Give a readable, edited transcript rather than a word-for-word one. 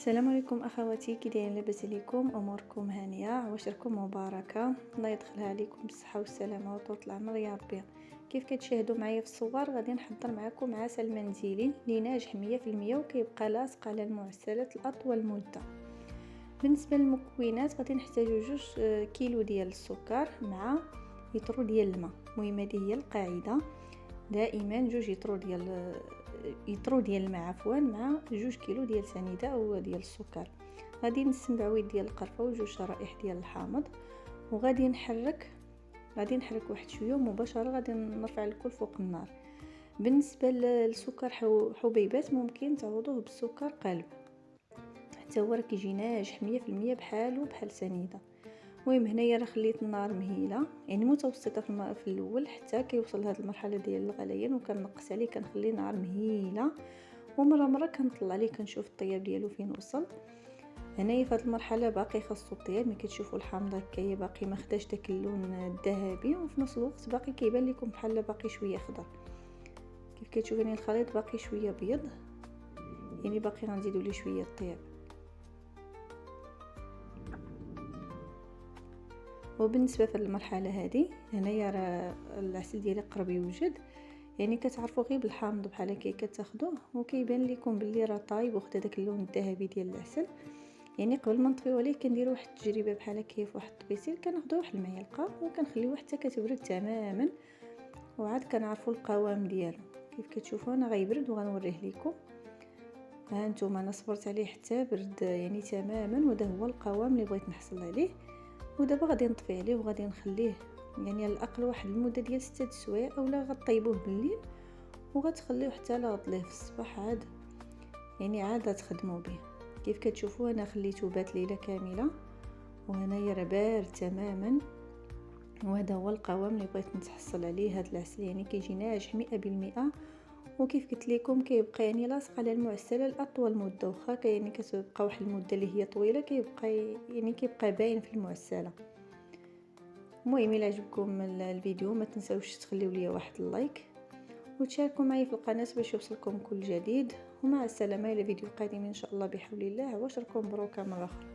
السلام عليكم اخواتي، كي دايرين؟ لاباس عليكم؟ اموركم هانيه؟ عواشركم مباركه، الله يدخلها عليكم بالصحه والسلامه وطول العمر يا ربي. كيف كتشاهدوا معايا في الصور غادي نحضر معكم عسل منزلي اللي ناجح 100% وكيبقى لاصق على المعسلات لاطول مده. بالنسبه للمكونات غادي نحتاجو 2 كيلو ديال السكر مع لتر ديال الماء. المهم هذه هي القاعده، دائما 2 يطرو ديال الماء مع 2 كيلو ديال سنيده او ديال السكر. غادي نقسم بعويد ديال القرفه و2 شرائح ديال الحامض، وغادي نحرك واحد شويه ومباشره غادي نرفع الكل فوق النار. بالنسبه للسكر حبيبات ممكن تعوضوه بالسكر قالب، حتى هو راه كيجي ناجح 100% بحال سنيده. المهم هنايا راه خليت النار مهيله، يعني متوسطه في الاول حتى كيوصل لهاد المرحله ديال الغليان، وكنقص عليه كنخلي نار مهيله، ومره كنطلع عليه كنشوف الطياب ديالو فين وصل. هنايا في هاد المرحله باقي خاصو الطياب، ملي كتشوفوا الحامضه هكايا باقي ما خداش داك اللون الذهبي، وفي نفس الوقت باقي كيبان لكم بحال باقي شويه خضر. كيف كتشوفوا الخليط باقي شويه بيض، يعني باقي غنزيدو ليه شويه الطياب. وبالنسبه في المرحله هذه هنايا راه العسل ديالي قرب يوجد، يعني كتعرفوا غير بالحامض بحال هكا كتاخذوه وكيبان لكم باللي راه طايب وخدا داك اللون الذهبي ديال العسل. يعني قبل ما نطفيو عليه كنديروا واحد التجربه بحال هكا في واحد الطبيسيل، كناخذوا واحد المعلقه وكنخليوه حتى كتبرد تماما، وعاد كنعرفوا القوام ديالو. كيف كتشوفوا انا غيبرد وغنوريه لكم. ها انتم انا صبرت عليه حتى برد يعني تماما، وهذا هو القوام اللي بغيت نحصل عليه. ودابا غادي نطفي عليه وغادي نخليه يعني على الاقل واحد المده ديال 6 سوايع، اولا غطيبوه بالليل وغتخليوه حتى لغد في الصباح عاد تخدموا به. كيف كتشوفوا انا خليته بات ليله كامله، وهنايا راه بارد تماما، وهذا هو القوام اللي بغيت نتحصل عليه. هذا العسل يعني كيجي ناجح 100%، وكيف قلت لكم كيبقى يعني لاصق على المعسله لاطول مده، واخا يعني كتبقى واحد المده اللي هي طويله كيبقى باين في المعسله. المهم الا عجبكم الفيديو ما تنساوش تخليو لي واحد اللايك وتشاركوا معي في القناه باش يوصلكم كل جديد. ومع السلامه الى فيديو قادم ان شاء الله بحول الله. عواشركم مبروكه مره اخرى.